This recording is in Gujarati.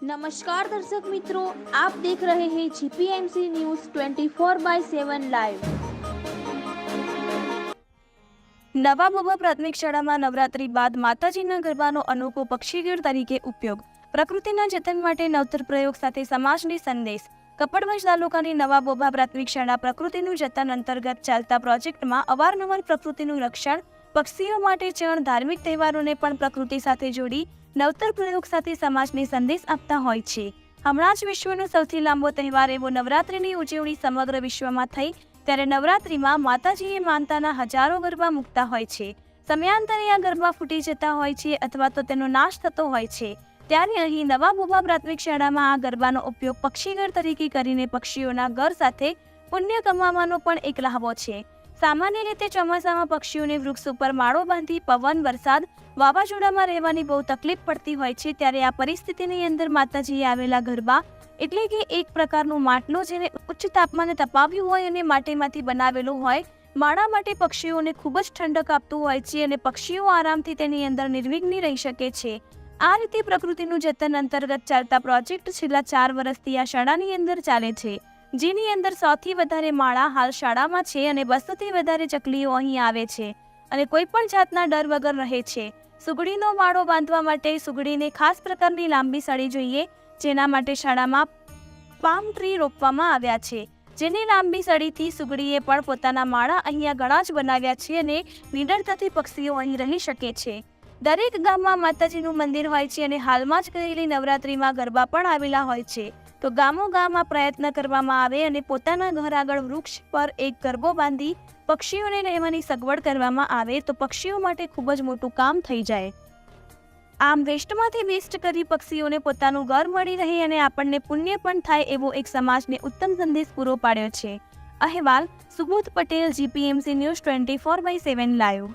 नमस्कार दर्शक मित्रों, आप देख रहे हैं जीपीएमसी न्यूज 24/7 लाइव। નવા બોબા પ્રાથમિક શાળામાં નવરાત્રી બાદ માતાજીના ગરબાનો અનોખો પક્ષીગીર તરીકે ઉપયોગ, પ્રકૃતિના જતન માટે નવતર પ્રયોગ સાથે સમાજને સંદેશ। કપડવંજ તાલુકાની નવા બોબા પ્રાથમિક શાળા પ્રકૃતિનું જતન અંતર્ગત ચાલતા પ્રોજેક્ટમાં અવારનવાર પ્રકૃતિનું રક્ષણ, પક્ષીઓ માટે ચણ, ધાર્મિક તહેવારોને પણ પ્રકૃતિ સાથે જોડી નવતર પ્રયોગ સાથે સમાજને સંદેશ આપતા હોય છે। હમણાં જ વિશ્વનો સૌથી લાંબો તહેવાર એવો નવરાત્રિની ઉજવણી સમગ્ર વિશ્વમાં થઈ, ત્યારે નવરાત્રિમાં માતાજીએ માનતાના હજારો ગરબા મૂકતા હોય છે। સમયાંતરે આ ગરબા ફૂટી જતા હોય છે અથવા તો તેનો નાશ થતો હોય છે। ત્યારે અહીં નવા બોબા પ્રાથમિક શાળામાં આ ગરબાનો ઉપયોગ પક્ષીઘર તરીકે કરીને પક્ષીઓના ઘર સાથે પુણ્ય કમાવાનો પણ એક લહાવો છે। સામાન્ય રીતે ચોમાસામાં પક્ષીઓને વૃક્ષ ઉપર માળો બાંધી પવન, વરસાદ, વાવાઝોડામાં રહેવાની બહુ તકલીફ પડતી હોય છે। ત્યારે આ પરિસ્થિતિની અંદર માતાજીએ આવેલા ગરબા એટલે કે એક પ્રકારનું માટલું જેને ઉચ્ચ તાપમાને તપાવ્યું હોય અને માટીમાંથી બનાવેલું હોય, માળા માટે પક્ષીઓને ખૂબ જ ઠંડક આપતું હોય છે અને પક્ષીઓ આરામથી તેની અંદર નિર્વિઘ્ન રહી શકે છે। આ રીતે પ્રકૃતિનું જતન અંતર્ગત ચાલતા પ્રોજેક્ટ છેલ્લા 4 વર્ષથી આ શાળાની અંદર ચાલે છે, જેની અંદર 100થી વધારે માળા હાલ શાળામાં છે અને 200થી વધારે ચકલીઓ અહીં આવે છે અને કોઈ પણ જાતના ડર વગર રહે છે। સુગડીનો માળો બાંધવા માટે સુગડીને ખાસ પ્રકારની લાંબી સળી જોઈએ, જેના માટે શાળામાં પામ ટ્રી રોપવામાં આવ્યા છે, જેની લાંબી સળીથી સુગડીએ પણ પોતાના માળા અહીંયા ઘણા જ બનાવ્યા છે અને નિડરતાથી પક્ષીઓ અહીં રહી શકે છે। દરેક ગામમાં માતાજીનું મંદિર હોય છે અને હાલમાં જ ગયેલી નવરાત્રિમાં ગરબા પણ આવેલા હોય છે, તો ગામો ગામ આ પ્રયત્ન કરવામાં આવે અને પોતાના ઘર આગળ વૃક્ષ પર એક ગરબો બાંધી પક્ષીઓને રહેવાની સગવડ કરવામાં આવે તો પક્ષીઓ માટે ખૂબ જ મોટું કામ થઈ જાય। આમ વેસ્ટમાંથી બેસ્ટ કરી પક્ષીઓને પોતાનું ઘર મળી રહે અને આપણને પુણ્ય પણ થાય એવો એક સમાજને ઉત્તમ સંદેશ પૂરો પાડ્યો છે। અહેવાલ Subodh Patel, GPMC news 24/7 live.